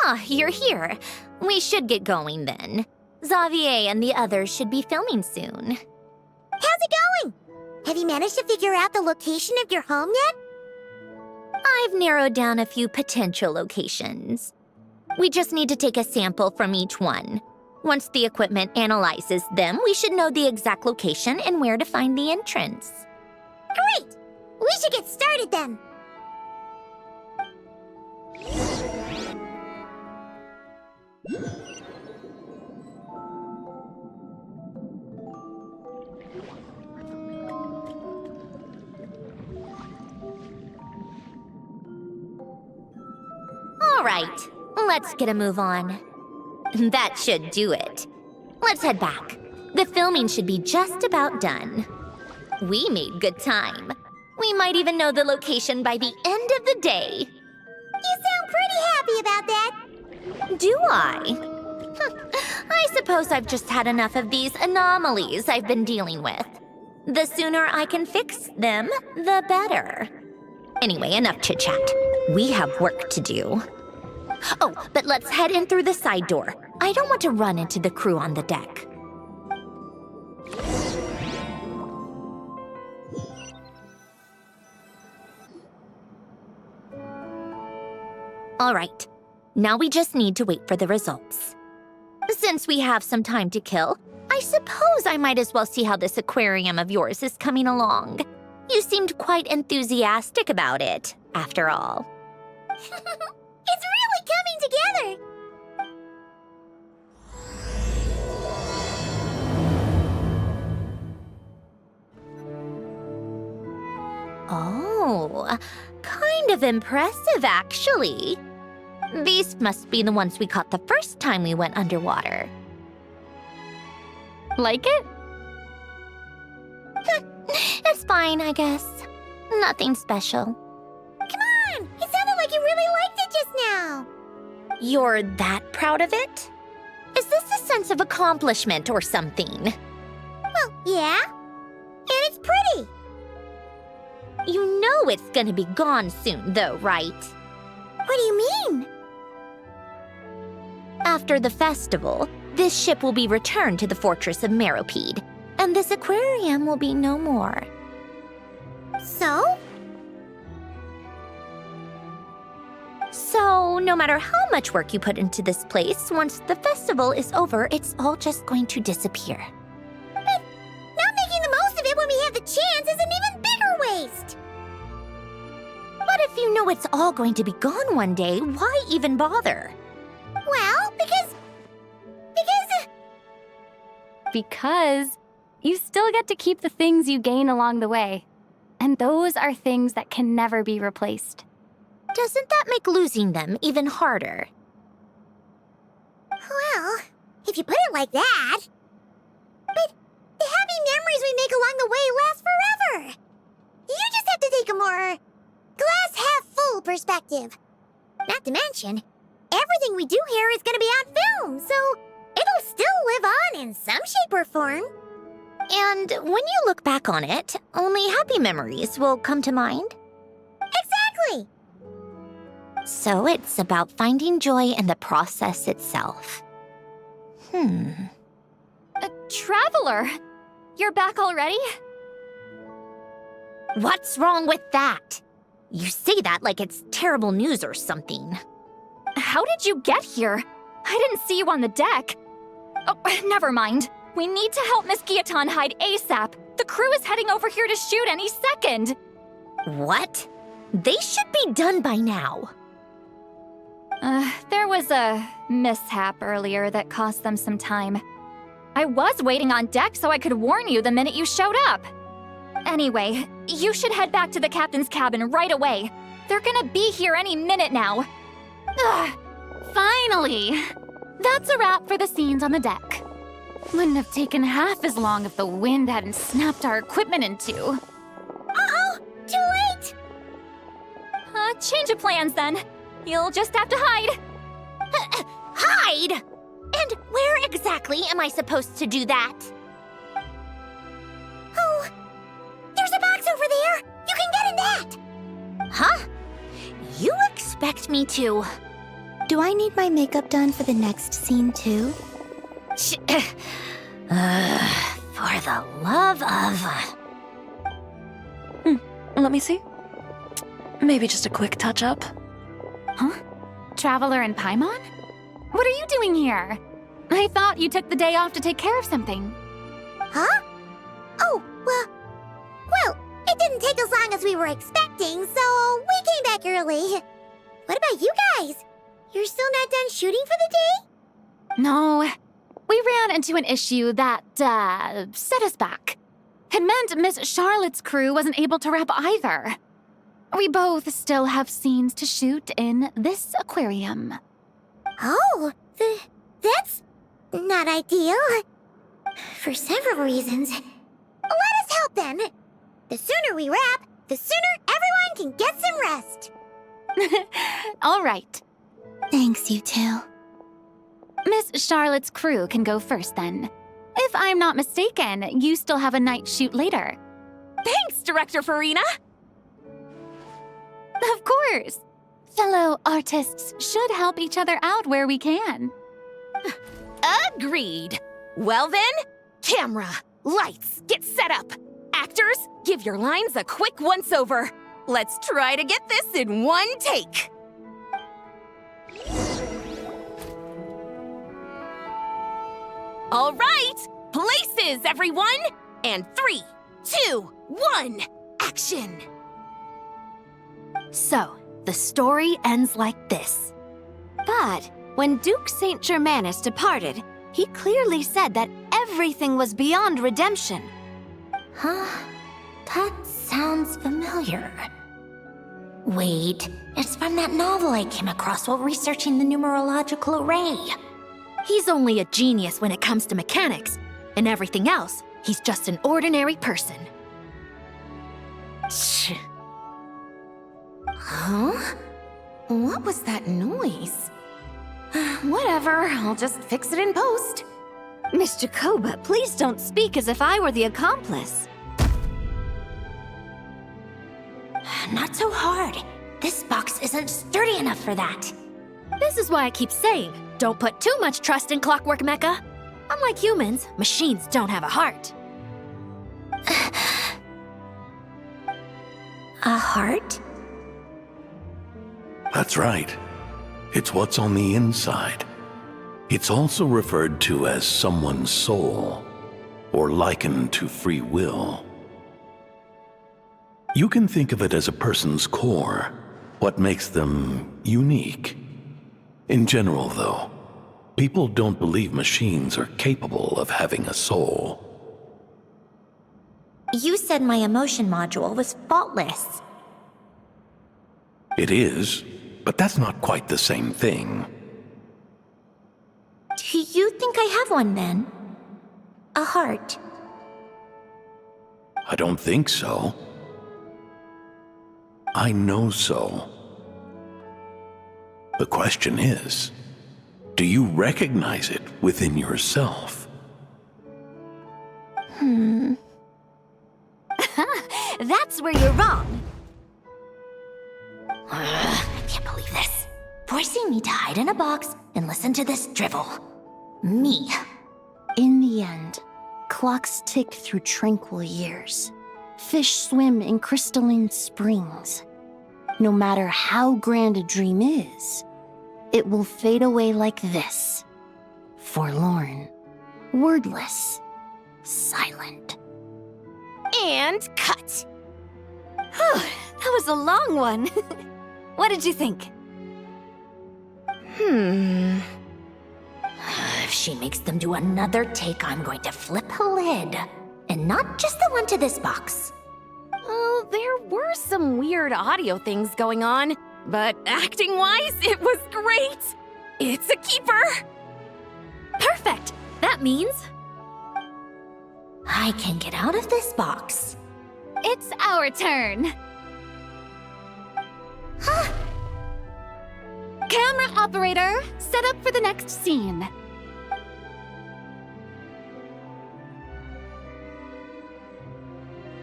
Ah, you're here. We should get going then. Xavier and the others should be filming soon. How's it going? Have you managed to figure out the location of your home yet? I've narrowed down a few potential locations. We just need to take a sample from each one. Once the equipment analyzes them, we should know the exact location and where to find the entrance. Great! We should get started then. All right, let's get a move on. That should do it. Let's head back. The filming should be just about done. We made good time. We might even know the location by the end of the day. You sound pretty happy about that. Do I? I suppose I've just had enough of these anomalies I've been dealing with. The sooner I can fix them, the better. Anyway, enough chit-chat. We have work to do. Oh, but let's head in through the side door. I don't want to run into the crew on the deck. All right, now we just need to wait for the results. Since we have some time to kill, I suppose I might as well see how this aquarium of yours is coming along. You seemed quite enthusiastic about it, after all. It's really coming together! Oh, kind of impressive, actually. These must be the ones we caught the first time we went underwater. Like it? It's fine, I guess. Nothing special. Come on! It sounded like you really liked it just now! You're that proud of it? Is this a sense of accomplishment or something? Well, yeah. And it's pretty! You know it's gonna be gone soon, though, right? What do you mean? After the festival, this ship will be returned to the fortress of Meropide, and this aquarium will be no more. So? So, no matter how much work you put into this place, once the festival is over, it's all just going to disappear. But not making the most of it when we have the chance is an even bigger waste! But if you know it's all going to be gone one day, why even bother? Well, Because you still get to keep the things you gain along the way. And those are things that can never be replaced. Doesn't that make losing them even harder? Well, if you put it like that. But the happy memories we make along the way last forever. You just have to take a more glass-half-full perspective. Not to mention, everything we do here is going to be on film, so it'll still live on in some shape or form. And when you look back on it, only happy memories will come to mind? Exactly! So it's about finding joy in the process itself. Traveler! You're back already? What's wrong with that? You say that like it's terrible news or something. How did you get here? I didn't see you on the deck. Oh, never mind. We need to help Miss Guillotin hide ASAP. The crew is heading over here to shoot any second. What? They should be done by now. There was a mishap earlier that cost them some time. I was waiting on deck so I could warn you the minute you showed up. Anyway, you should head back to the captain's cabin right away. They're gonna be here any minute now. Ugh, finally! That's a wrap for the scenes on the deck. Wouldn't have taken half as long if the wind hadn't snapped our equipment in two. Uh-oh! Too late! Change of plans then. You'll just have to hide. Hide? And where exactly am I supposed to do that? Oh, there's a box over there! You can get in that! Huh? You expect me to... Do I need my makeup done for the next scene too? For the love of... Let me see. Maybe just a quick touch-up. Huh? Traveler and Paimon? What are you doing here? I thought you took the day off to take care of something. Huh? Oh, well, it didn't take as long as we were expecting, so we came back early. What about you guys? You're still not done shooting for the day? No, we ran into an issue that, set us back. It meant Miss Charlotte's crew wasn't able to wrap either. We both still have scenes to shoot in this aquarium. Oh, that's not ideal. For several reasons. Let us help then. The sooner we wrap, the sooner everyone can get some rest. All right. Thanks, you two. Miss Charlotte's crew can go first then. If I'm not mistaken, you still have a night shoot later. Thanks, Director Farina! Of course. Fellow artists should help each other out where we can. Agreed. Well then, camera, lights, get set up. Actors, give your lines a quick once-over. Let's try to get this in one take. All right, places, everyone! And 3, 2, 1, action! So, the story ends like this. But when Duke Saint Germanus departed, he clearly said that everything was beyond redemption. Huh? That sounds familiar. Wait, it's from that novel I came across while researching the numerological array. He's only a genius when it comes to mechanics, and everything else, he's just an ordinary person. Shh. Huh? What was that noise? Whatever, I'll just fix it in post. Miss Jacoba, please don't speak as if I were the accomplice. Not so hard. This box isn't sturdy enough for that. This is why I keep saying, don't put too much trust in Clockwork Mecha. Unlike humans, machines don't have a heart. A heart? That's right. It's what's on the inside. It's also referred to as someone's soul, or likened to free will. You can think of it as a person's core, what makes them unique. In general, though, people don't believe machines are capable of having a soul. You said my emotion module was faultless. It is, but that's not quite the same thing. Do you think I have one then? A heart? I don't think so. I know so. The question is, do you recognize it within yourself? That's where you're wrong. I can't believe this. Forcing me to hide in a box and listen to this drivel. Me. In the end, clocks tick through tranquil years. Fish swim in crystalline springs. No matter how grand a dream is, it will fade away like this. Forlorn, wordless, silent. And cut! That was a long one. What did you think? If she makes them do another take, I'm going to flip a lid. And not just the one to this box. Well, there were some weird audio things going on, but acting-wise, it was great! It's a keeper! Perfect! That means I can get out of this box. It's our turn. Camera operator, set up for the next scene.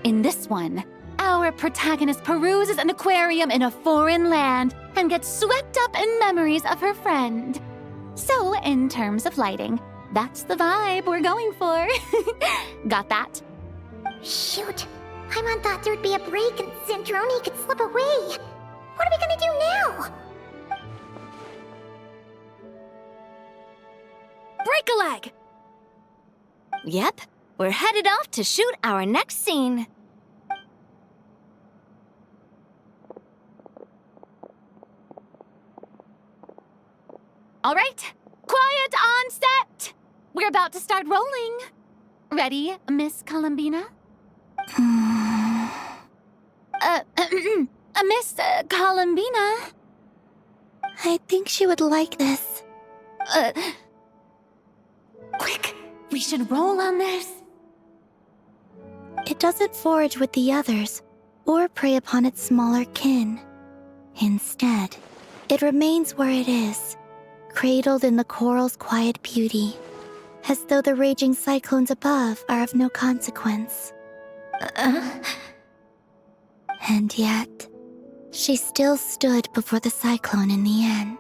In this one, our protagonist peruses an aquarium in a foreign land and gets swept up in memories of her friend. So, in terms of lighting, that's the vibe we're going for. Got that? Shoot. Paimon thought there'd be a break and Sandrone could slip away. What are we gonna do now? Break a leg! Yep, we're headed off to shoot our next scene. All right, quiet on set! We're about to start rolling. Ready, Miss Columbina? Miss Columbina? I think she would like this. Quick, we should roll on this. It doesn't forage with the others, or prey upon its smaller kin. Instead, it remains where it is, cradled in the coral's quiet beauty, as though the raging cyclones above are of no consequence. And yet, she still stood before the cyclone in the end.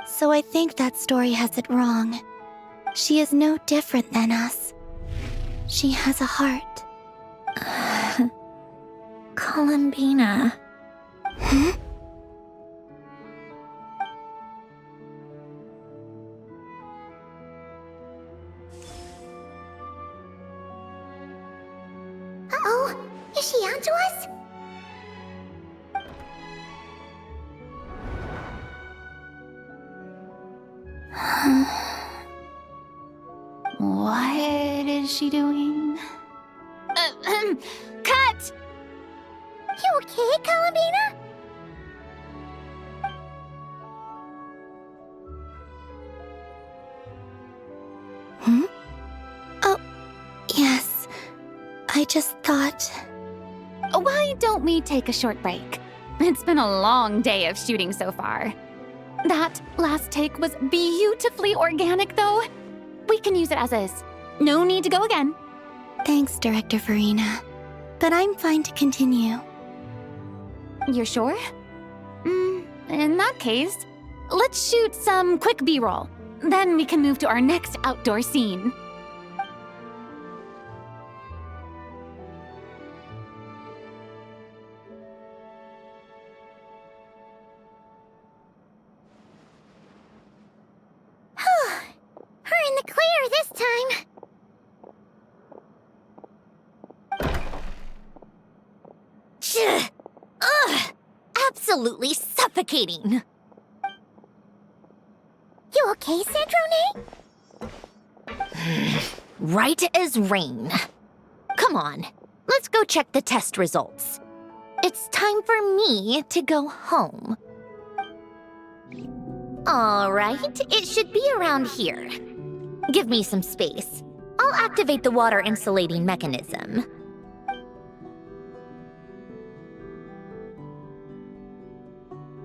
So I think that story has it wrong. She is no different than us. She has a heart. Columbina. Uh-oh, is she onto us? What is she doing? Cut! You okay, Columbina? Oh, yes. I just thought... Why don't we take a short break? It's been a long day of shooting so far. That last take was beautifully organic, though. We can use it as is. No need to go again. Thanks, Director Farina. But I'm fine to continue. You're sure? In that case, let's shoot some quick B-roll. Then we can move to our next outdoor scene. We're in the clear this time. Ugh! Absolutely suffocating. You okay, Sandrone? Right as rain. Come on, let's go check the test results. It's time for me to go home. All right, it should be around here. Give me some space. I'll activate the water insulating mechanism.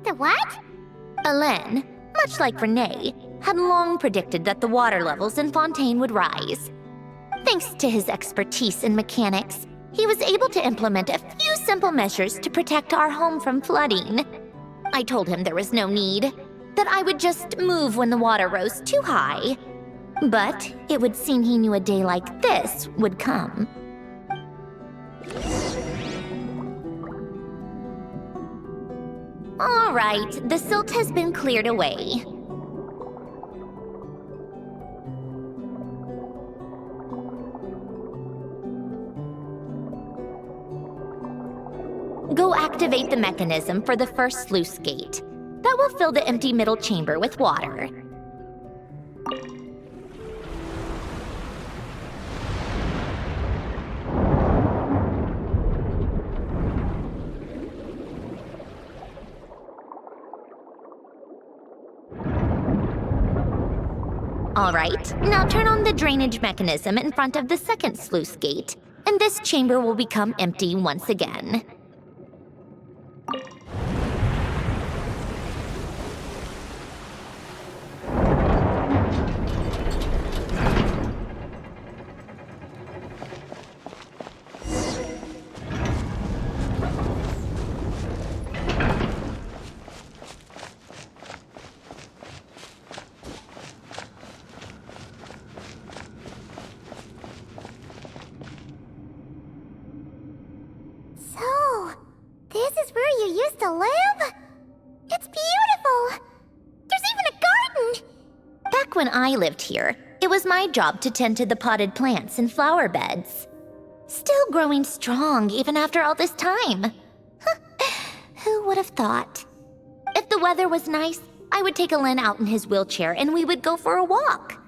The what? Alain, much like Renee, had long predicted that the water levels in Fontaine would rise. Thanks to his expertise in mechanics, he was able to implement a few simple measures to protect our home from flooding. I told him there was no need, that I would just move when the water rose too high. But it would seem he knew a day like this would come. All right, the silt has been cleared away. Go activate the mechanism for the first sluice gate. That will fill the empty middle chamber with water. All right, now turn on the drainage mechanism in front of the second sluice gate, and this chamber will become empty once again. you used to live? It's beautiful! There's even a garden! Back when I lived here, it was my job to tend to the potted plants and flower beds. Still growing strong even after all this time. Who would have thought? If the weather was nice, I would take Alen out in his wheelchair and we would go for a walk.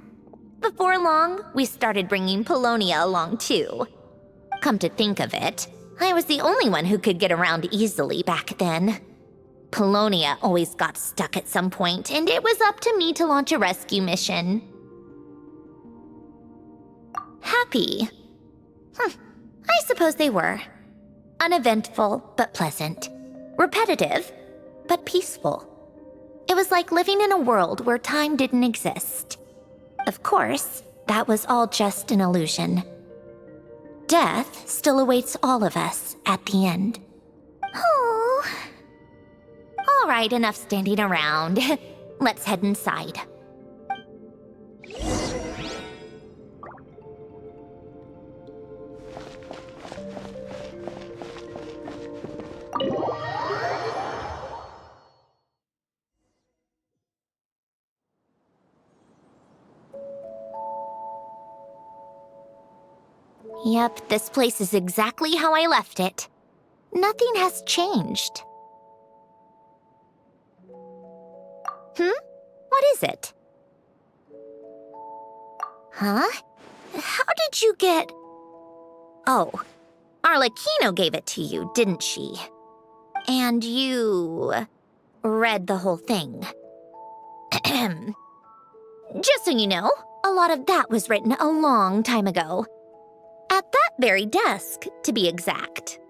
Before long, we started bringing Polonia along too. Come to think of it, I was the only one who could get around easily back then. Polonia always got stuck at some point, and it was up to me to launch a rescue mission. Happy. I suppose they were. Uneventful, but pleasant. Repetitive, but peaceful. It was like living in a world where time didn't exist. Of course, that was all just an illusion. Death still awaits all of us at the end. Oh. All right, enough standing around. Let's head inside. Yep, this place is exactly how I left it. Nothing has changed. What is it? Huh? How did you get... Oh, Arlecchino gave it to you, didn't she? And you... read the whole thing. Just so you know, a lot of that was written a long time ago. At that very desk, to be exact.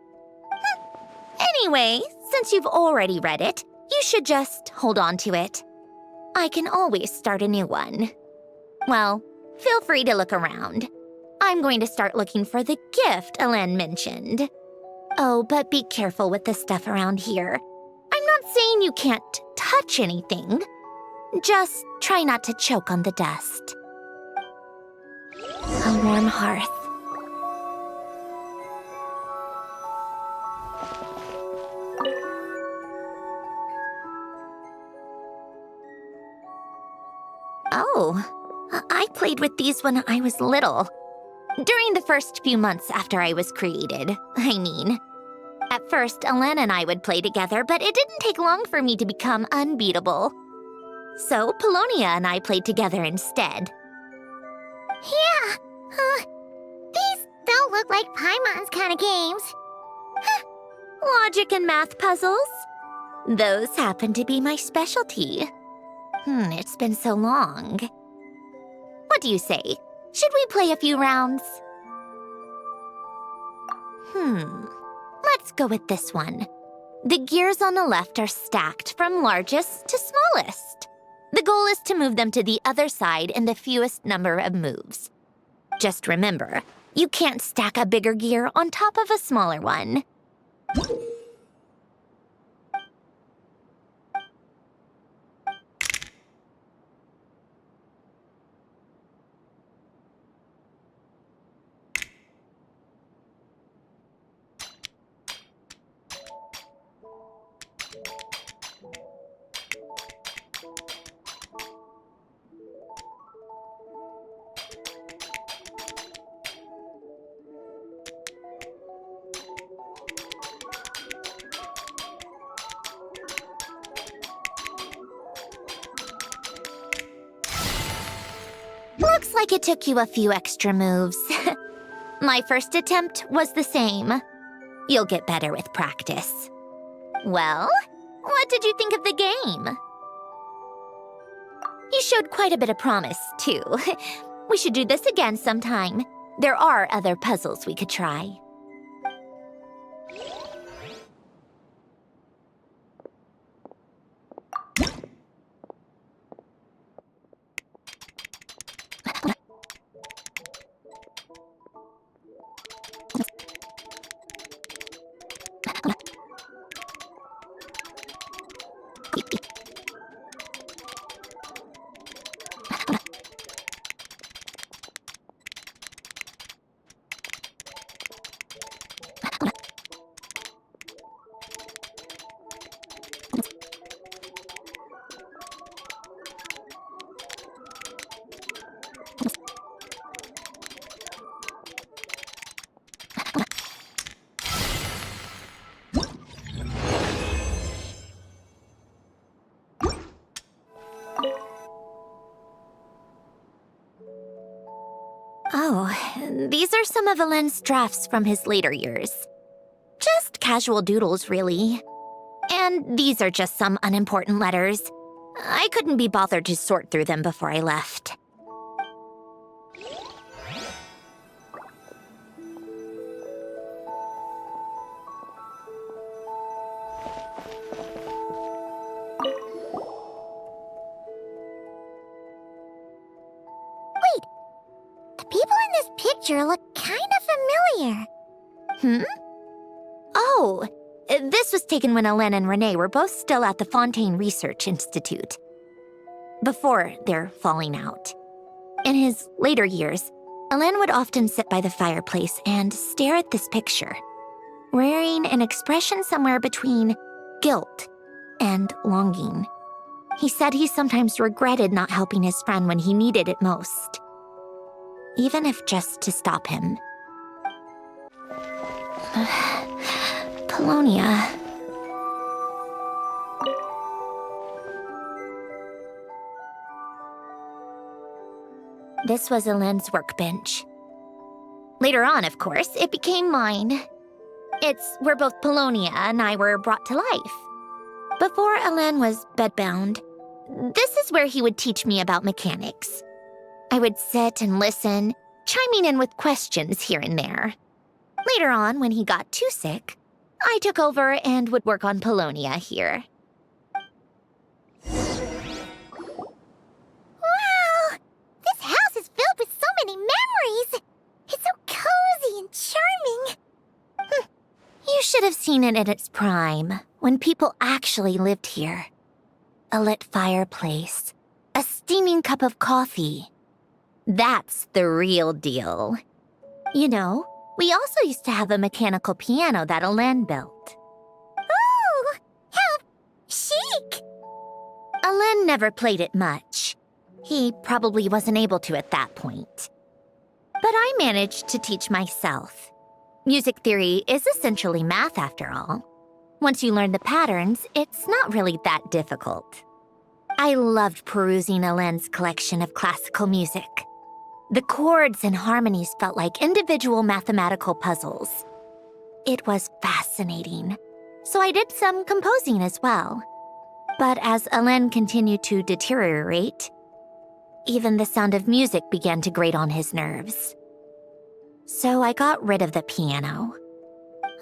Anyway, since you've already read it, you should just hold on to it. I can always start a new one. Well, feel free to look around. I'm going to start looking for the gift Alen mentioned. Oh, but be careful with the stuff around here. I'm not saying you can't touch anything. Just try not to choke on the dust. A warm hearth. Oh, I played with these when I was little. During the first few months after I was created, I mean. At first, Alen and I would play together, but it didn't take long for me to become unbeatable. So, Polonia and I played together instead. Yeah, these don't look like Paimon's kind of games. Logic and math puzzles? Those happen to be my specialty. It's been so long. What do you say? Should we play a few rounds? Let's go with this one. The gears on the left are stacked from largest to smallest. The goal is to move them to the other side in the fewest number of moves. Just remember, you can't stack a bigger gear on top of a smaller one. Looks like it took you a few extra moves. My first attempt was the same. You'll get better with practice. Well, what did you think of the game? You showed quite a bit of promise, too. We should do this again sometime. There are other puzzles we could try. Oh, these are some of Alen's drafts from his later years. Just casual doodles, really. And these are just some unimportant letters. I couldn't be bothered to sort through them before I left. The people in this picture look kind of familiar. Oh, this was taken when Alen and Renee were both still at the Fontaine Research Institute, before their falling out. In his later years, Alen would often sit by the fireplace and stare at this picture, wearing an expression somewhere between guilt and longing. He said he sometimes regretted not helping his friend when he needed it most, even if just to stop him. Polonia. This was Alen's workbench. Later on, of course, it became mine. It's where both Polonia and I were brought to life. Before Alen was bedbound, this is where he would teach me about mechanics. I would sit and listen, chiming in with questions here and there. Later on, when he got too sick, I took over and would work on Polonia here. Wow! This house is filled with so many memories! It's so cozy and charming. You should have seen it in its prime, when people actually lived here. A lit fireplace, a steaming cup of coffee. That's the real deal. You know, we also used to have a mechanical piano that Alen built. Ooh! How chic! Alen never played it much. He probably wasn't able to at that point. But I managed to teach myself. Music theory is essentially math, after all. Once you learn the patterns, it's not really that difficult. I loved perusing Alen's collection of classical music. The chords and harmonies felt like individual mathematical puzzles. It was fascinating, so I did some composing as well. But as Alen continued to deteriorate, even the sound of music began to grate on his nerves. So I got rid of the piano.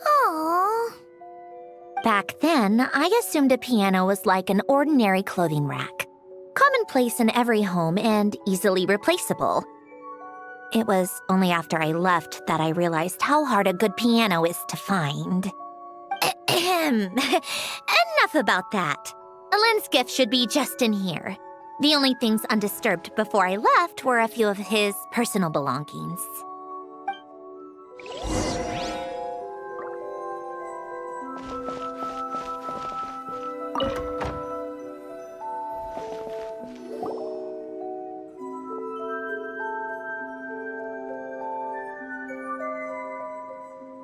Aww. Back then, I assumed a piano was like an ordinary clothing rack, commonplace in every home and easily replaceable. It was only after I left that I realized how hard a good piano is to find. Enough about that. Alen's gift should be just in here. The only things undisturbed before I left were a few of his personal belongings.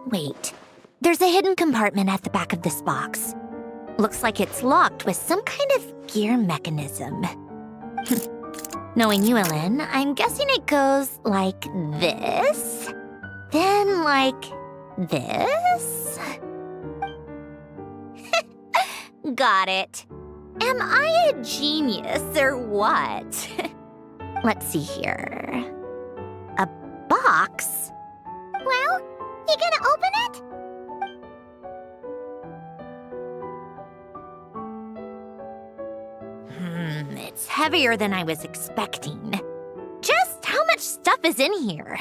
Wait, there's a hidden compartment at the back of this box. Looks like it's locked with some kind of gear mechanism. Knowing you, Alen, I'm guessing it goes like this, then like this. Got it. Am I a genius or what? Let's see here. A box? Well, you gonna open it? It's heavier than I was expecting. Just how much stuff is in here?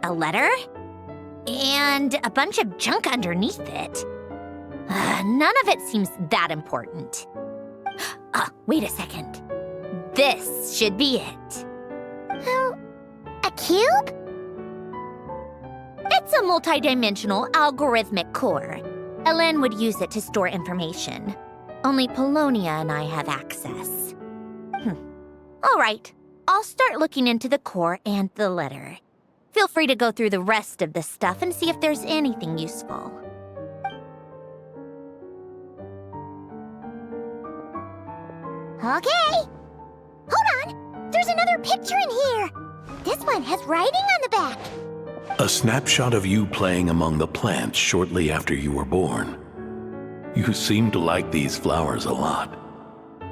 A letter? And a bunch of junk underneath it. None of it seems that important. Wait a second. This should be it. A cube? It's a multidimensional algorithmic core. Alen would use it to store information. Only Polonia and I have access. All right, I'll start looking into the core and the letter. Feel free to go through the rest of the stuff and see if there's anything useful. Okay. Hold on. There's another picture in here. This one has writing on the back. A snapshot of you playing among the plants shortly after you were born. You seem to like these flowers a lot.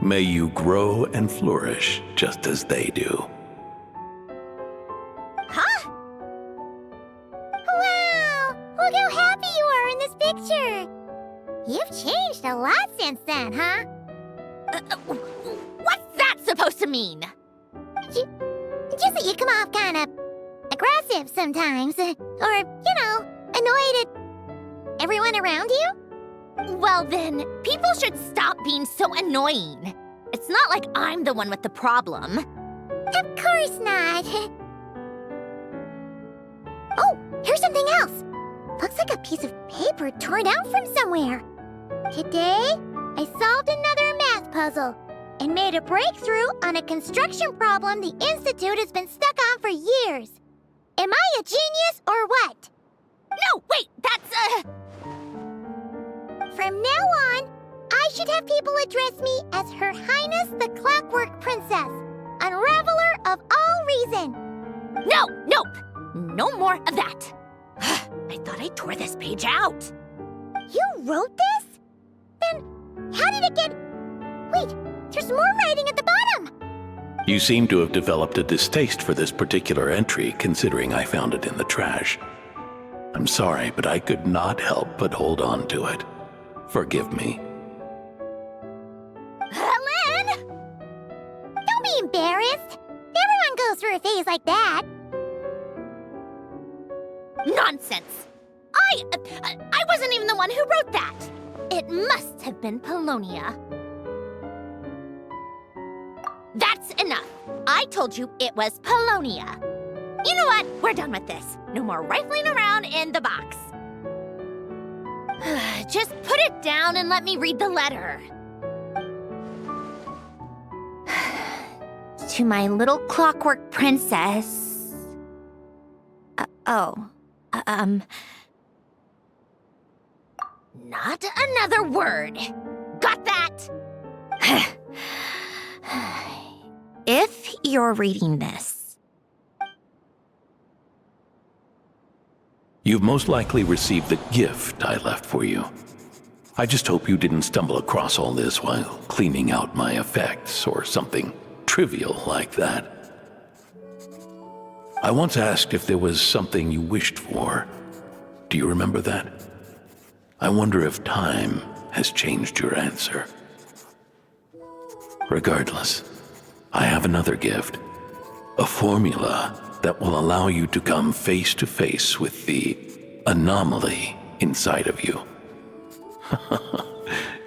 May you grow and flourish just as they do. Huh? Wow! Look how happy you are in this picture. You've changed a lot since then, huh? What's that supposed to mean? Just that you come off kind of aggressive sometimes. Or, annoyed at everyone around you? Well then, people should stop being so annoying. It's not like I'm the one with the problem. Of course not. Oh, here's something else. Looks like a piece of paper torn out from somewhere. Today, I solved another math puzzle and made a breakthrough on a construction problem the Institute has been stuck on for years. Am I a genius or what? No, wait, that's From now on, I should have people address me as Her Highness the Clockwork Princess, Unraveler of all reason. Nope. No more of that. I thought I tore this page out. You wrote this? Then how did it get... Wait, there's more writing at the bottom. You seem to have developed a distaste for this particular entry, considering I found it in the trash. I'm sorry, but I could not help but hold on to it. Forgive me. Lynn! Don't be embarrassed. Everyone goes through a phase like that. Nonsense. I wasn't even the one who wrote that. It must have been Polonia. That's enough. I told you it was Polonia. You know what? We're done with this. No more rifling around in the box. Just put it down and let me read the letter. To my little clockwork princess. Not another word. Got that? If you're reading this, You've most likely received the gift I left for you. I just hope you didn't stumble across all this while cleaning out my effects or something trivial like that. I once asked if there was something you wished for. Do you remember that? I wonder if time has changed your answer. Regardless, I have another gift. A formula that will allow you to come face to face with the anomaly inside of you.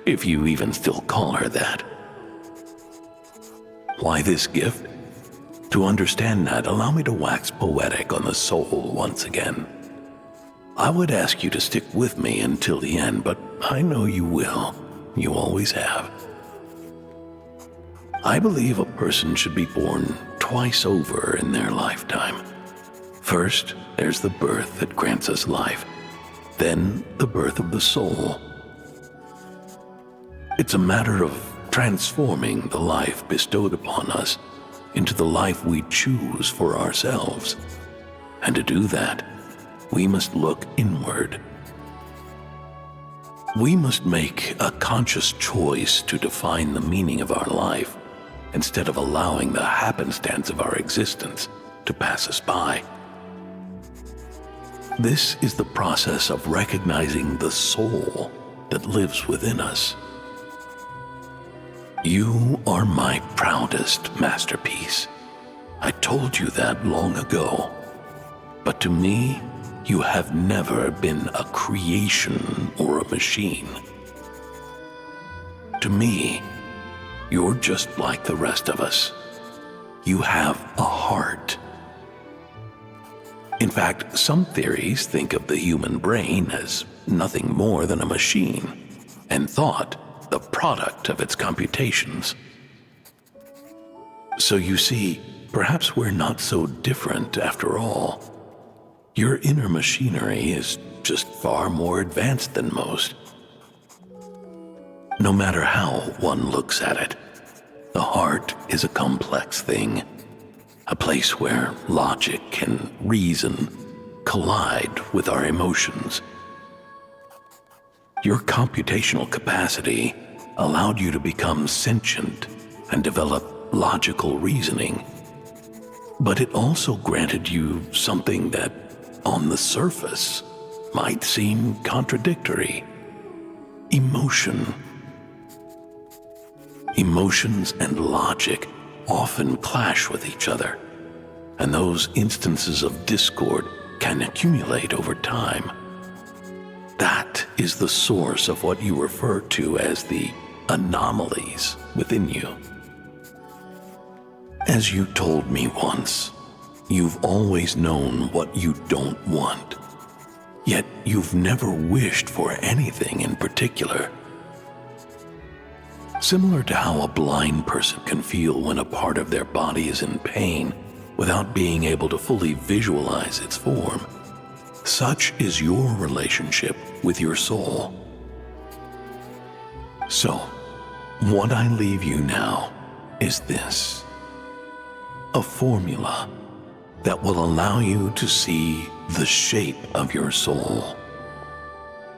If you even still call her that. Why this gift? To understand that, allow me to wax poetic on the soul once again. I would ask you to stick with me until the end, but I know you will. You always have. I believe a person should be born twice over in their lifetime. First, there's the birth that grants us life. Then, the birth of the soul. It's a matter of transforming the life bestowed upon us into the life we choose for ourselves. And to do that, we must look inward. We must make a conscious choice to define the meaning of our life instead of allowing the happenstance of our existence to pass us by. This is the process of recognizing the soul that lives within us. You are my proudest masterpiece. I told you that long ago. But to me, you have never been a creation or a machine. To me, you're just like the rest of us. You have a heart. In fact, some theories think of the human brain as nothing more than a machine, and thought the product of its computations. So you see, perhaps we're not so different after all. Your inner machinery is just far more advanced than most. No matter how one looks at it, The heart is a complex thing, a place where logic and reason collide with our emotions. Your computational capacity allowed you to become sentient and develop logical reasoning. But it also granted you something that, on the surface, might seem contradictory: emotion. Emotions and logic often clash with each other, and those instances of discord can accumulate over time. That is the source of what you refer to as the anomalies within you. As you told me once, you've always known what you don't want, yet you've never wished for anything in particular. Similar to how a blind person can feel when a part of their body is in pain without being able to fully visualize its form, such is your relationship with your soul. So, what I leave you now is this: a formula that will allow you to see the shape of your soul.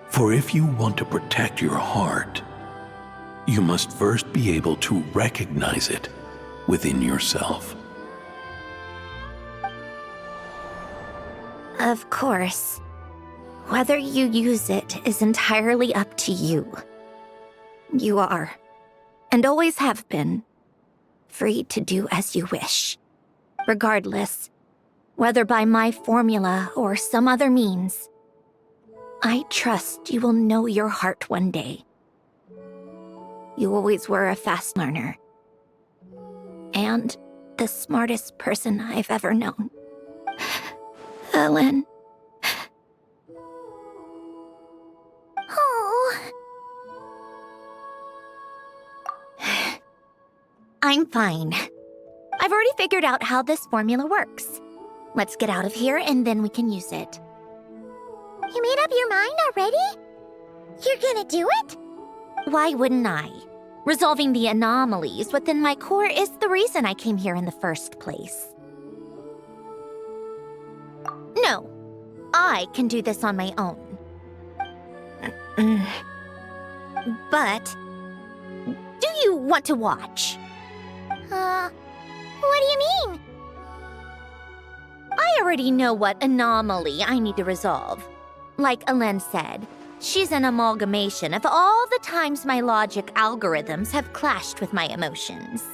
For if you want to protect your heart, you must first be able to recognize it within yourself. Of course. Whether you use it is entirely up to you. You are, and always have been, free to do as you wish. Regardless, whether by my formula or some other means, I trust you will know your heart one day. You always were a fast learner, and the smartest person I've ever known. Ellen. Oh. I'm fine. I've already figured out how this formula works. Let's get out of here and then we can use it. You made up your mind already? You're gonna do it? Why wouldn't I? Resolving the anomalies within my core is the reason I came here in the first place. No, I can do this on my own. But, do you want to watch? What do you mean? I already know what anomaly I need to resolve. Like Alen said, she's an amalgamation of all the times my logic algorithms have clashed with my emotions.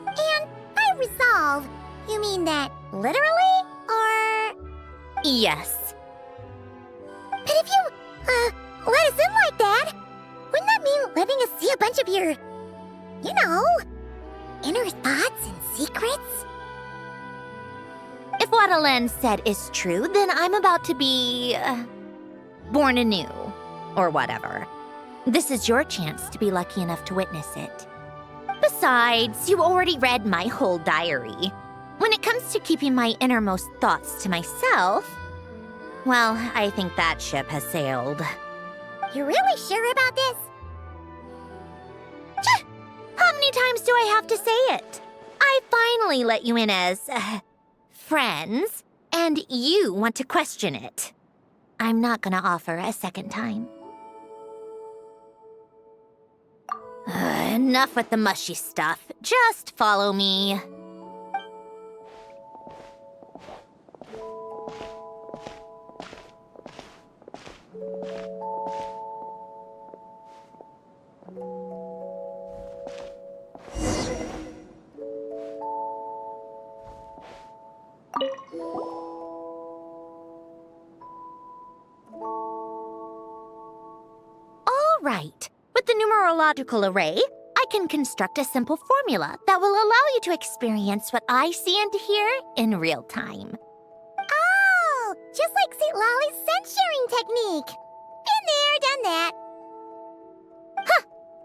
And by resolve, you mean that literally, or...? Yes. But if you, let us in like that, wouldn't that mean letting us see a bunch of your, you know, inner thoughts and secrets? If what Alen said is true, then I'm about to be... born anew. Or whatever. This is your chance to be lucky enough to witness it. Besides, you already read my whole diary. When it comes to keeping my innermost thoughts to myself, well, I think that ship has sailed. You're really sure about this? How many times do I have to say it? I finally let you in as, friends, and you want to question it. I'm not gonna offer a second time. Enough with the mushy stuff. Just follow me. All right. With the numerological array, I can construct a simple formula that will allow you to experience what I see and hear in real time. Oh, just like St. Lolly's scent-sharing technique. Been there, done that.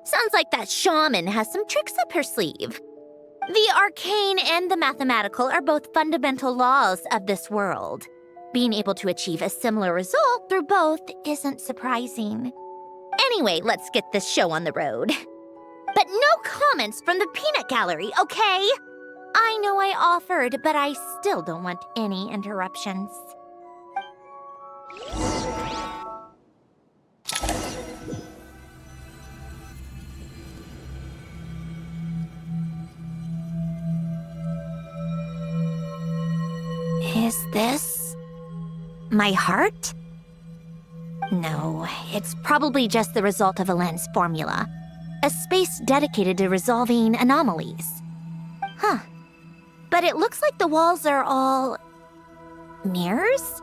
Sounds like that shaman has some tricks up her sleeve. The arcane and the mathematical are both fundamental laws of this world. Being able to achieve a similar result through both isn't surprising. Anyway, let's get this show on the road. But no comments from the peanut gallery, okay? I know I offered, but I still don't want any interruptions. Is this my heart? No, it's probably just the result of a lens formula. A space dedicated to resolving anomalies. Huh. But it looks like the walls are all... mirrors?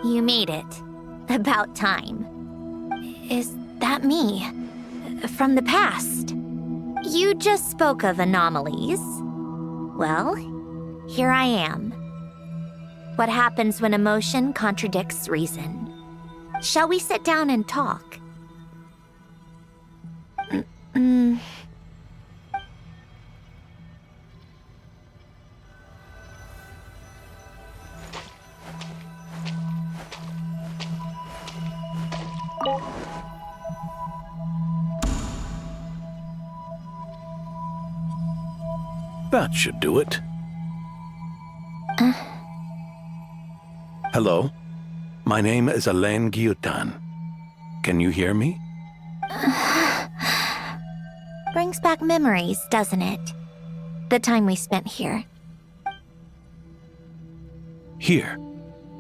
You made it. About time. Is that me? From the past? You just spoke of anomalies. Well, here I am. What happens when emotion contradicts reason? Shall we sit down and talk? That should do it. Hello? My name is Alain Guillotin. Can you hear me? Brings back memories, doesn't it? The time we spent here. Here,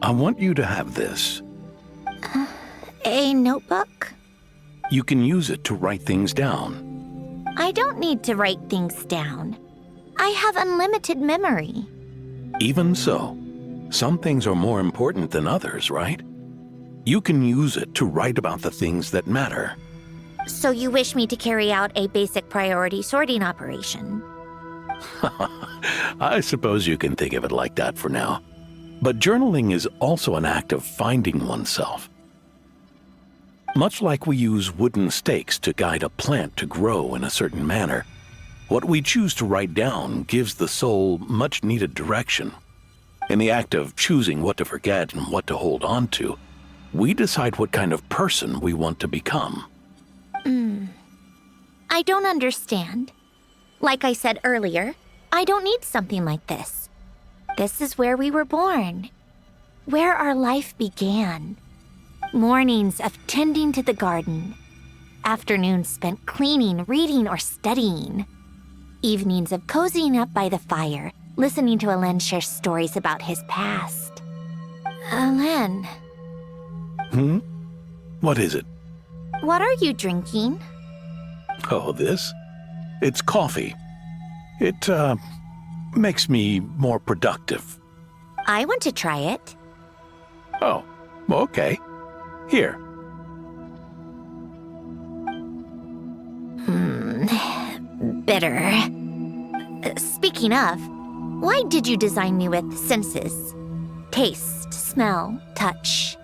I want you to have this. A notebook? You can use it to write things down. I don't need to write things down. I have unlimited memory. Even so, some things are more important than others, right? You can use it to write about the things that matter. So you wish me to carry out a basic priority sorting operation? I suppose you can think of it like that for now. But journaling is also an act of finding oneself. Much like we use wooden stakes to guide a plant to grow in a certain manner, what we choose to write down gives the soul much-needed direction. In the act of choosing what to forget and what to hold on to, we decide what kind of person we want to become. I don't understand. Like I said earlier, I don't need something like this. This is where we were born, where our life began. Mornings of tending to the garden, afternoons spent cleaning, reading, or studying, evenings of cozying up by the fire, listening to Alain share stories about his past. Alain. What is it? What are you drinking? Oh, this? It's coffee. It, makes me more productive. I want to try it. Oh, okay. Here. Bitter. Speaking of, why did you design me with senses? Taste, smell, touch.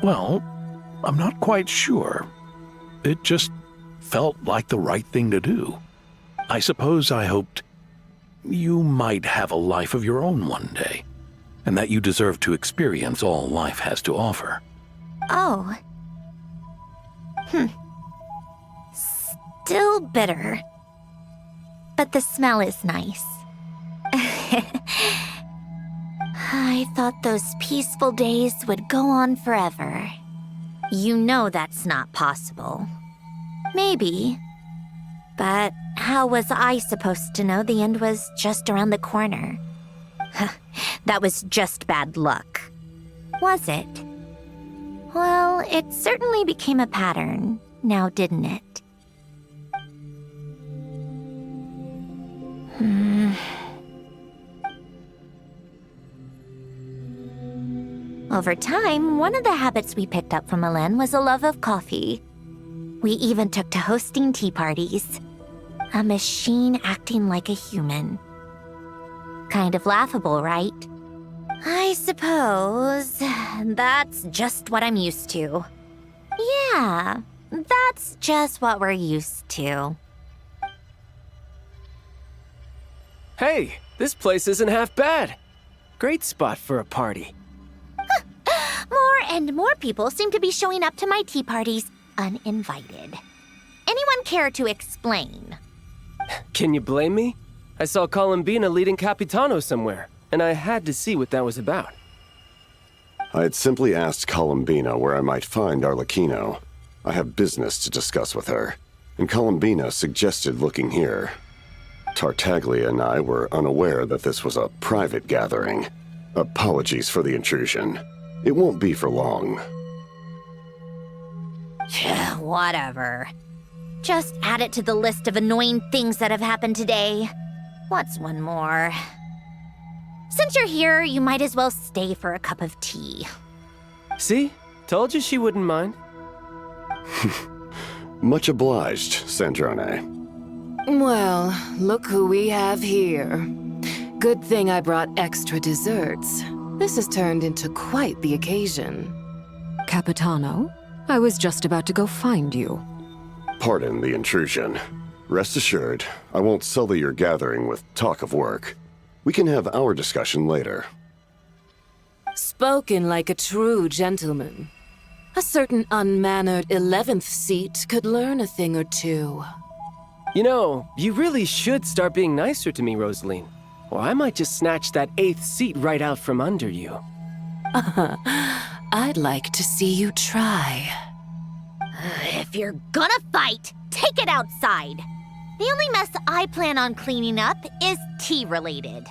Well, I'm not quite sure. It just felt like the right thing to do. I suppose I hoped you might have a life of your own one day, and that you deserve to experience all life has to offer. Oh. Still bitter. But the smell is nice. I thought those peaceful days would go on forever. You know that's not possible. Maybe. But how was I supposed to know the end was just around the corner? That was just bad luck. Was it? Well, it certainly became a pattern, now didn't it? Over time, one of the habits we picked up from Alain was a love of coffee. We even took to hosting tea parties. A machine acting like a human. Kind of laughable, right? I suppose that's just what I'm used to. Yeah, that's just what we're used to. Hey, this place isn't half bad. Great spot for a party. More and more people seem to be showing up to my tea parties uninvited. Anyone care to explain? Can you blame me? I saw Columbina leading Capitano somewhere, and I had to see what that was about. I had simply asked Columbina where I might find Arlecchino. I have business to discuss with her, and Columbina suggested looking here. Tartaglia and I were unaware that this was a private gathering. Apologies for the intrusion. It won't be for long. Whatever. Just add it to the list of annoying things that have happened today. What's one more? Since you're here, you might as well stay for a cup of tea. See? Told you she wouldn't mind. Much obliged, Sandrone. Well, look who we have here. Good thing I brought extra desserts. This has turned into quite the occasion. Capitano, I was just about to go find you. Pardon the intrusion. Rest assured, I won't sully your gathering with talk of work. We can have our discussion later. Spoken like a true gentleman. A certain unmannered 11th seat could learn a thing or two. You know, you really should start being nicer to me, Rosaline. Or I might just snatch that 8th seat right out from under you. I'd like to see you try. If you're gonna fight, take it outside. The only mess I plan on cleaning up is tea-related.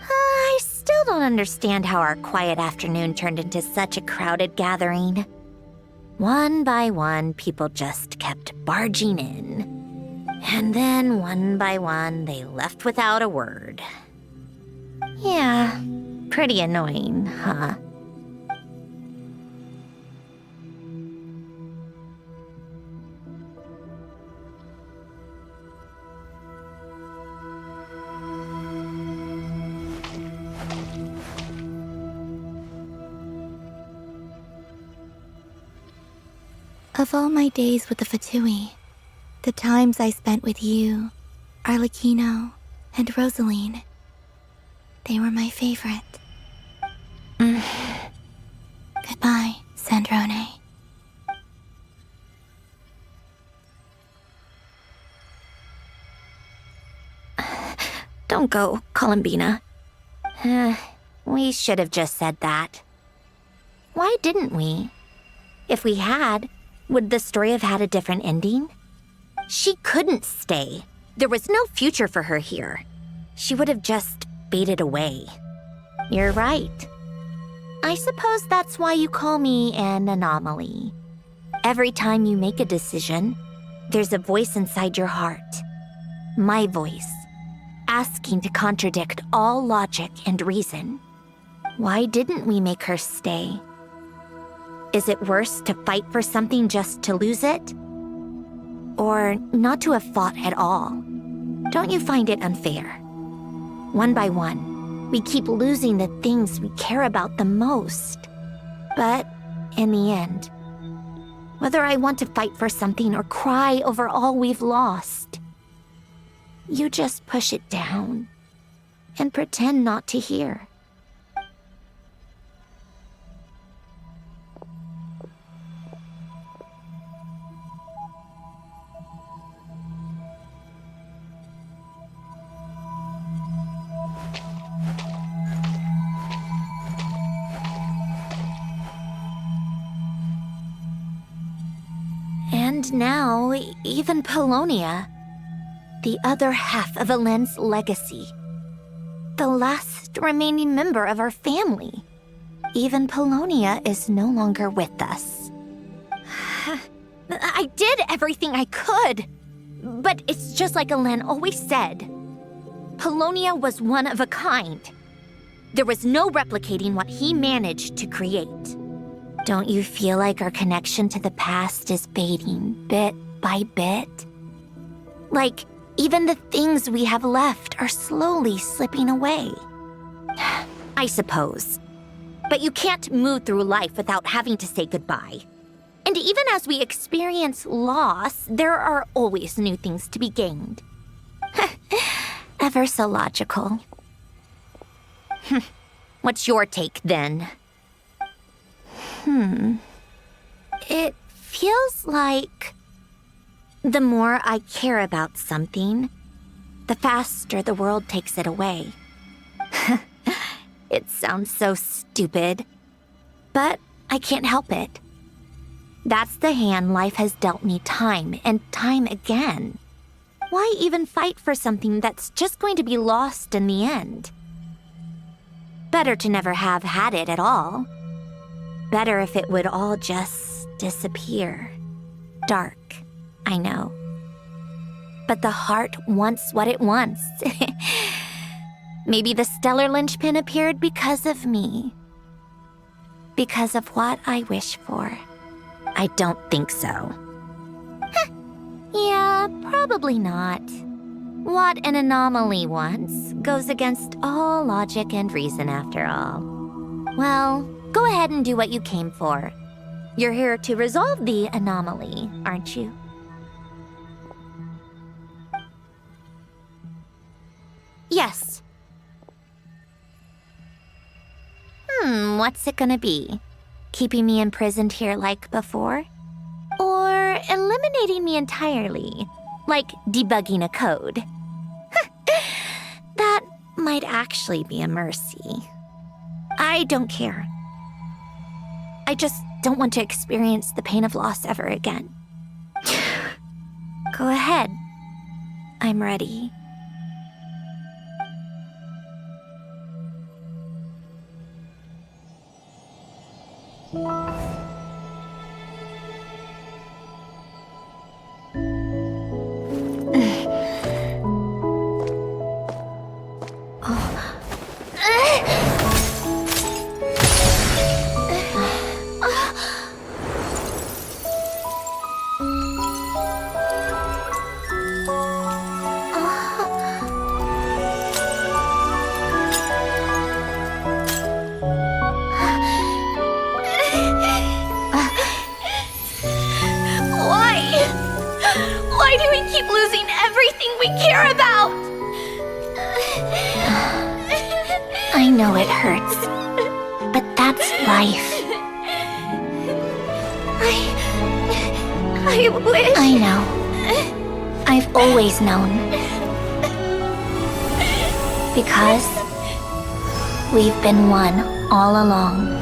I still don't understand how our quiet afternoon turned into such a crowded gathering. One by one, people just kept barging in. And then, one by one, they left without a word. Yeah, pretty annoying, huh? Of all my days with the Fatui, the times I spent with you, Arlecchino, and Rosaline, they were my favorite. Goodbye, Sandrone. Don't go, Columbina. We should have just said that. Why didn't we? If we had, would the story have had a different ending? She couldn't stay. There was no future for her here. She would have just faded away. You're right. I suppose that's why you call me an anomaly. Every time you make a decision, there's a voice inside your heart. My voice, asking to contradict all logic and reason. Why didn't we make her stay? Is it worse to fight for something just to lose it? Or not to have fought at all? Don't you find it unfair? One by one, we keep losing the things we care about the most. But in the end, whether I want to fight for something or cry over all we've lost, you just push it down and pretend not to hear. And now, even Polonia, the other half of Elend's legacy, the last remaining member of our family. Even Polonia is no longer with us. I did everything I could, but it's just like Elend always said. Polonia was one of a kind. There was no replicating what he managed to create. Don't you feel like our connection to the past is fading bit by bit? Like, even the things we have left are slowly slipping away. I suppose. But you can't move through life without having to say goodbye. And even as we experience loss, there are always new things to be gained. Ever so logical. What's your take, then? It feels like The more I care about something, the faster the world takes it away. It sounds so stupid, but I can't help it. That's the hand life has dealt me time and time again. Why even fight for something that's just going to be lost in the end? Better to never have had it at all. Better if it would all just disappear. Dark, I know. But the heart wants what it wants. Maybe the stellar linchpin appeared because of me. Because of what I wish for. I don't think so. Yeah, probably not. What an anomaly wants goes against all logic and reason after all. Well, go ahead and do what you came for. You're here to resolve the anomaly, aren't you? Yes. What's it gonna be? Keeping me imprisoned here like before? Or eliminating me entirely, like debugging a code? That might actually be a mercy. I don't care. I just don't want to experience the pain of loss ever again. Go ahead. I'm ready. Why do we keep losing everything we care about? I know it hurts, but that's life. I wish... I know. I've always known. Because we've been one all along.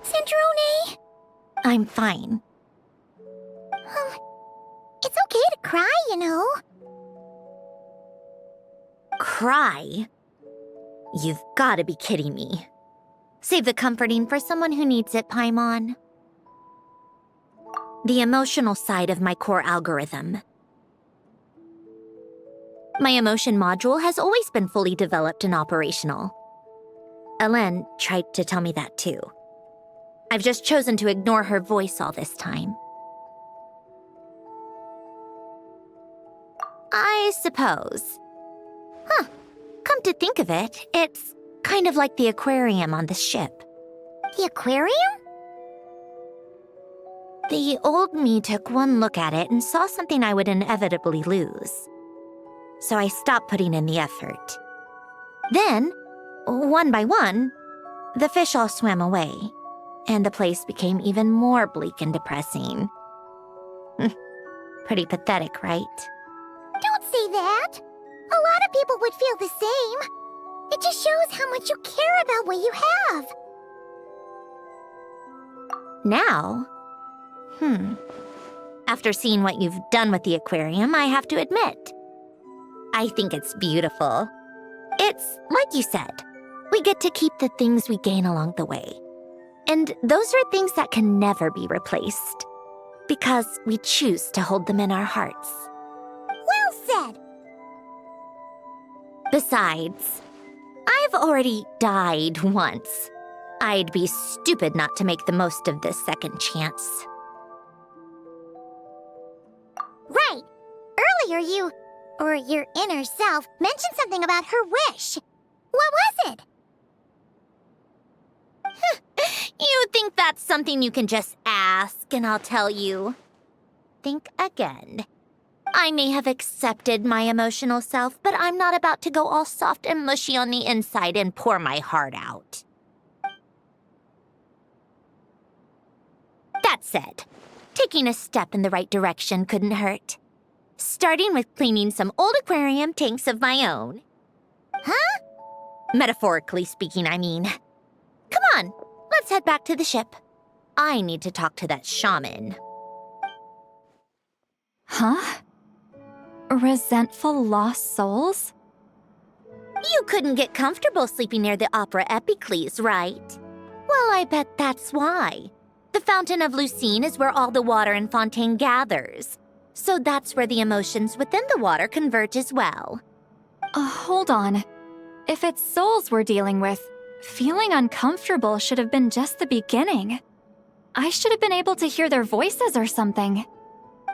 Sandrone! I'm fine. It's okay to cry, you know. Cry? You've got to be kidding me. Save the comforting for someone who needs it, Paimon. The emotional side of my core algorithm. My emotion module has always been fully developed and operational. Elen tried to tell me that too. I've just chosen to ignore her voice all this time. I suppose. Come to think of it, it's kind of like the aquarium on the ship. The aquarium? The old me took one look at it and saw something I would inevitably lose. So I stopped putting in the effort. Then, one by one, the fish all swam away, and the place became even more bleak and depressing. Pretty pathetic, right? Don't say that. A lot of people would feel the same. It just shows how much you care about what you have. Now? After seeing what you've done with the aquarium, I have to admit, I think it's beautiful. It's like you said, we get to keep the things we gain along the way. And those are things that can never be replaced, because we choose to hold them in our hearts. Well said. Besides, I've already died once. I'd be stupid not to make the most of this second chance. Right. Earlier you, or your inner self, mentioned something about her wish. What was it? You think that's something you can just ask and I'll tell you? Think again. I may have accepted my emotional self, but I'm not about to go all soft and mushy on the inside and pour my heart out. That said, taking a step in the right direction couldn't hurt. Starting with cleaning some old aquarium tanks of my own. Huh? Metaphorically speaking, I mean. Come on, let's head back to the ship. I need to talk to that shaman. Huh? Resentful lost souls? You couldn't get comfortable sleeping near the Opera Epicles, right? Well, I bet that's why. The Fountain of Lucine is where all the water in Fontaine gathers. So that's where the emotions within the water converge as well. Hold on. If it's souls we're dealing with, feeling uncomfortable should have been just the beginning. I should have been able to hear their voices or something.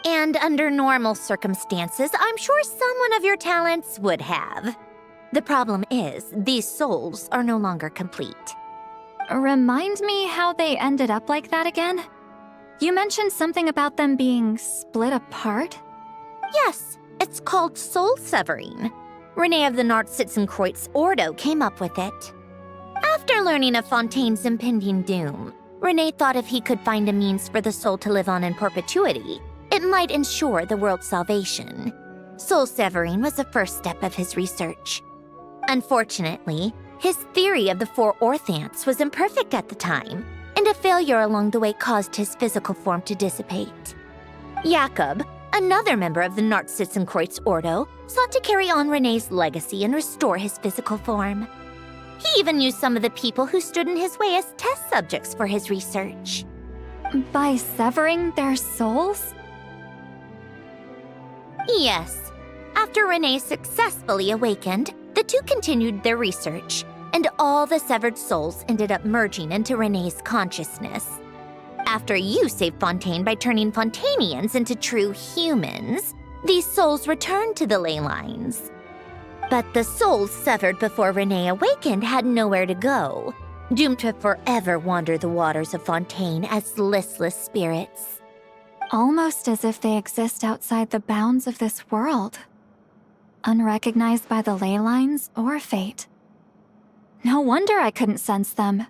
And under normal circumstances, I'm sure someone of your talents would have. The problem is, these souls are no longer complete. Remind me how they ended up like that again? You mentioned something about them being split apart? Yes, it's called soul severing. Renee of the Nartsitzenkreuz Ordo came up with it. After learning of Fontaine's impending doom, Renee thought if he could find a means for the soul to live on in perpetuity, it might ensure the world's salvation. Soul severing was the first step of his research. Unfortunately, his theory of the four orthants was imperfect at the time, and a failure along the way caused his physical form to dissipate. Jakob, another member of the Nartsitzenkreuz Ordo, sought to carry on Renee's legacy and restore his physical form. He even used some of the people who stood in his way as test subjects for his research. By severing their souls? Yes. After Renee successfully awakened, the two continued their research, and all the severed souls ended up merging into Renee's consciousness. After you saved Fontaine by turning Fontanians into true humans, these souls returned to the ley lines. But the souls severed before Renee awakened had nowhere to go, doomed to forever wander the waters of Fontaine as listless spirits. Almost as if they exist outside the bounds of this world. Unrecognized by the ley lines or fate. No wonder I couldn't sense them.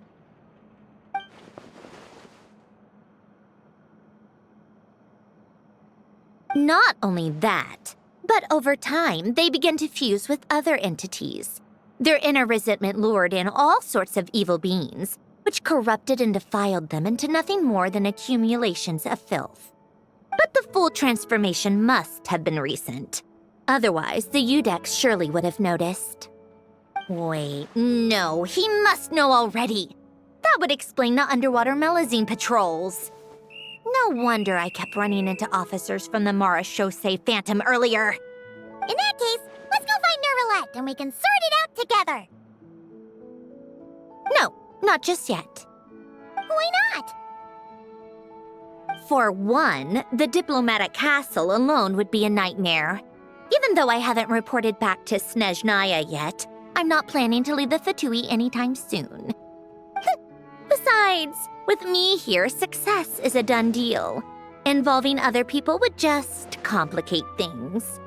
Not only that, but over time, they began to fuse with other entities. Their inner resentment lured in all sorts of evil beings, which corrupted and defiled them into nothing more than accumulations of filth. But the full transformation must have been recent. Otherwise, the Udex surely would have noticed. Wait, no, he must know already. That would explain the underwater Melazine patrols. No wonder I kept running into officers from the Mara Chaussee Phantom earlier. In that case, let's go find Nervalette and we can sort it out together. No, not just yet. Why not? For one, the diplomatic castle alone would be a nightmare. Even though I haven't reported back to Snezhnaya yet, I'm not planning to leave the Fatui anytime soon. Besides, with me here, success is a done deal. Involving other people would just complicate things.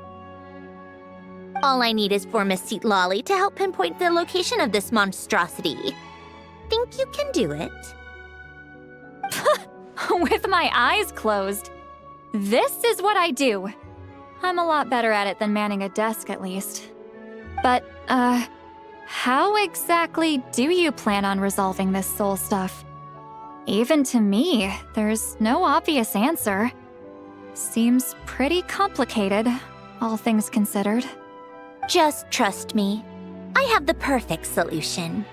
All I need is for Miss Lolly to help pinpoint the location of this monstrosity. Think you can do it? With my eyes closed. This is what I do. I'm a lot better at it than manning a desk, at least. But, how exactly do you plan on resolving this soul stuff? Even to me, there's no obvious answer. Seems pretty complicated, all things considered. Just trust me. I have the perfect solution.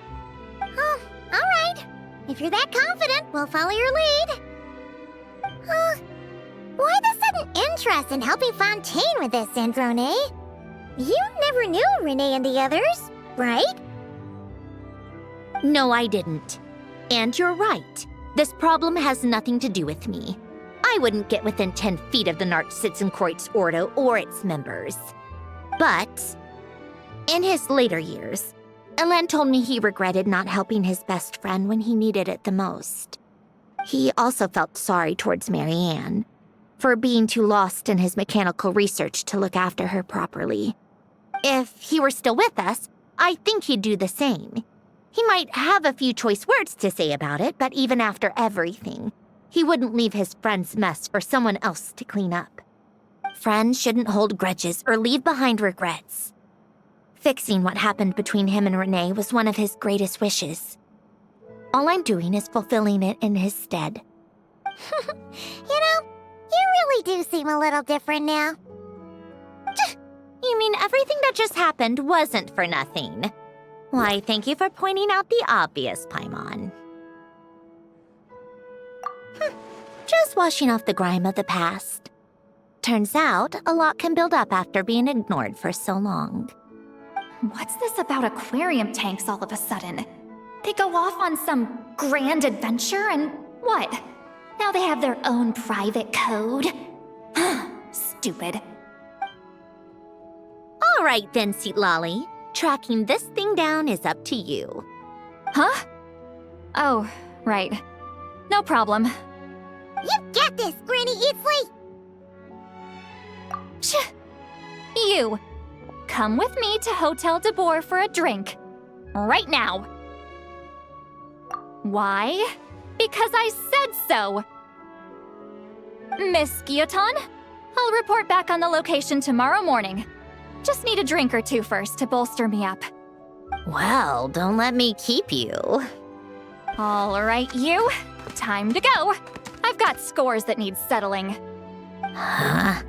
Oh, all right. If you're that confident, we'll follow your lead. Why the sudden interest in helping Fontaine with this, Sandrone? You never knew Renee and the others, right? No, I didn't. And you're right. This problem has nothing to do with me. I wouldn't get within 10 feet of the Nartsitzenkreuz Ordo or its members. But in his later years, Alen told me he regretted not helping his best friend when he needed it the most. He also felt sorry towards Marianne for being too lost in his mechanical research to look after her properly. If he were still with us, I think he'd do the same. He might have a few choice words to say about it, but even after everything, he wouldn't leave his friend's mess for someone else to clean up. Friends shouldn't hold grudges or leave behind regrets. Fixing what happened between him and Renee was one of his greatest wishes. All I'm doing is fulfilling it in his stead. You know, you really do seem a little different now. You mean everything that just happened wasn't for nothing? Why, thank you for pointing out the obvious, Paimon. Just washing off the grime of the past. Turns out, a lot can build up after being ignored for so long. What's this about aquarium tanks all of a sudden? They go off on some grand adventure and what? Now they have their own private code? Stupid. All right then, Lolly. Tracking this thing down is up to you. Huh? Oh, right. No problem. You got this, Granny Eatsley! You! Come with me to Hotel de Boer for a drink. Right now. Why? Because I said so! Miss Guillotin, I'll report back on the location tomorrow morning. Just need a drink or two first to bolster me up. Well, don't let me keep you. All right, you. Time to go. I've got scores that need settling. Huh?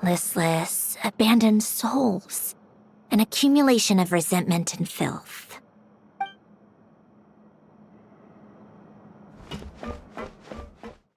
Listless, abandoned souls. An accumulation of resentment and filth.